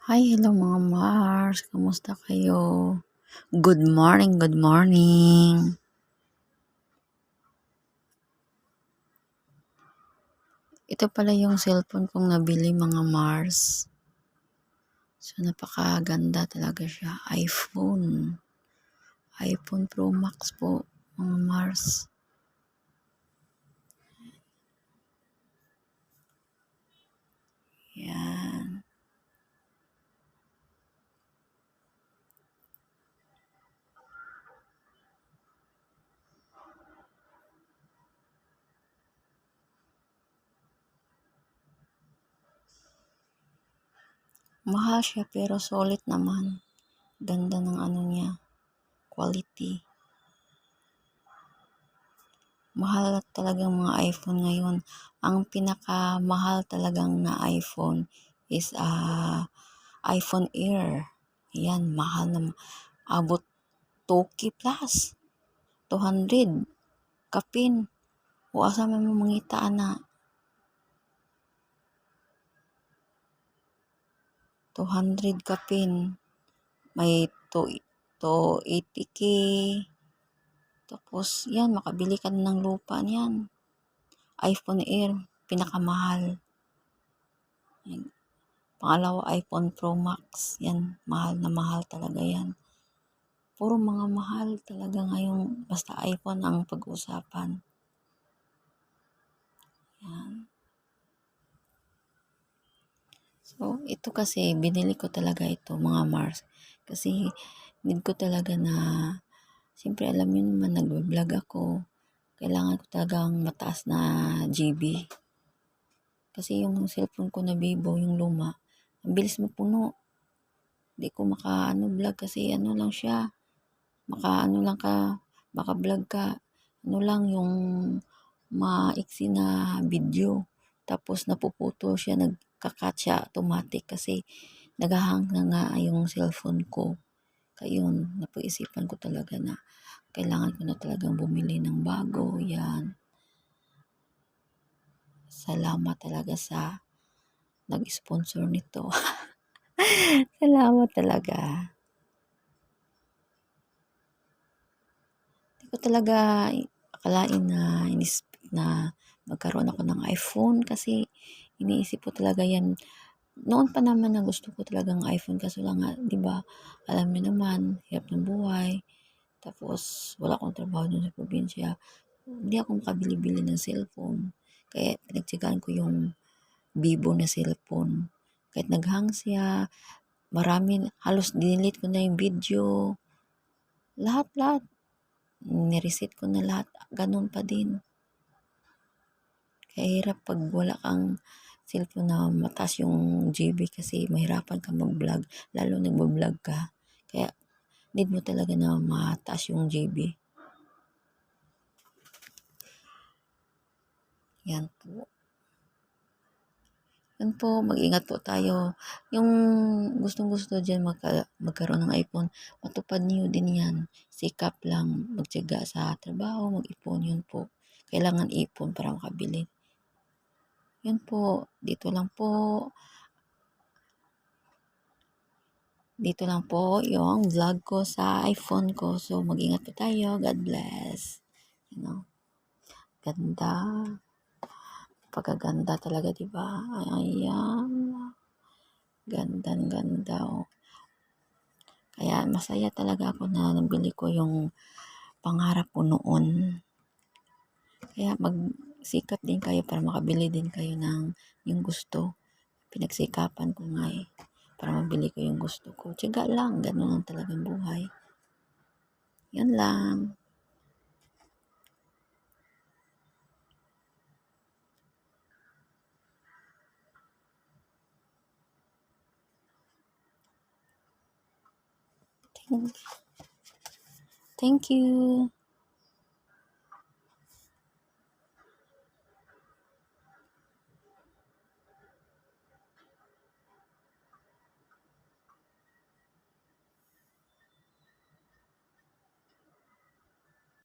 Hi, hello mga Mars. Kamusta kayo? Good morning, good morning. Ito pala yung cellphone kong nabili mga Mars. So, napakaganda talaga siya. iPhone Pro Max po, mga Mars. Yan. Mahal siya pero solid naman. Ganda ng ano niya, quality. Mahal talagang mga iPhone ngayon. Ang pinakamahal talagang na iPhone is iPhone Air. Yan, mahal na abot 2K plus. 200 kapin. O asa man mo mangita na. 200 kapin. May to 80K. Tapos yan, makabili ka na ng lupa niyan. iPhone Air, pinakamahal. Yan. Pangalawa, iPhone Pro Max. Yan, mahal na mahal talaga yan. Puro mga mahal talaga ngayong basta iPhone ang pag-uusapan. Yan. So, ito kasi, binili ko talaga ito, mga Mars. Kasi, need ko talaga na, siyempre alam niyo naman, nag-vlog ako. Kailangan ko talagang mataas na GB. Kasi yung cellphone ko na Vivo, yung luma, ang bilis mapuno. Hindi ko vlog kasi ano lang siya. Maka-vlog ka. Ano lang yung maiksi na video. Tapos napuputo siya, nagka-cut siya automatic kasi naghahang na nga yung cellphone ko. Kaya napag-isipan ko talaga na kailangan ko na talagang bumili ng bago. Yan. Salamat talaga sa nag-sponsor nito. Salamat talaga. Hindi ko talaga akalain na magkaroon ako ng iPhone kasi iniisip ko talaga yan. Noon pa naman na gusto ko talagang iPhone kaso lang nga, 'di ba? Alam niyo naman, hirap ng buhay. Tapos wala akong trabaho dun sa probinsya. Hindi ako makabili-bili ng cellphone. Kaya pinagtiyagaan ko yung Vivo na cellphone. Kahit naghang siya, halos dinelete ko na yung video. Lahat-lahat. Nireset ko na lahat. Ganun pa din. Kaya hirap pag wala kang cellphone na mataas yung GB kasi mahirapan ka mag-vlog. Lalo nag-vlog ka. Kaya need mo talaga na mataas yung GB. Yan po. Yan po, mag-ingat po tayo. Yung gustong-gusto dyan magkaroon ng iPhone, matupad niyo din yan. Sikap lang, magtiyaga sa trabaho, mag-ipon, yun po. Kailangan ipon para makabili. Yun po, dito lang po yung vlog ko sa iPhone ko. So, mag-ingat po tayo. God bless. You know, ganda. Pagkaganda talaga, diba? Ayan. Ganda. Oh. Kaya masaya talaga ako na nabili ko yung pangarap ko noon. Kaya magsikap din kayo para makabili din kayo ng yung gusto. Pinagsikapan ko nga para mabili ko yung gusto ko. Tiyaga lang, ganun lang talagang buhay. Yan lang. Thank you.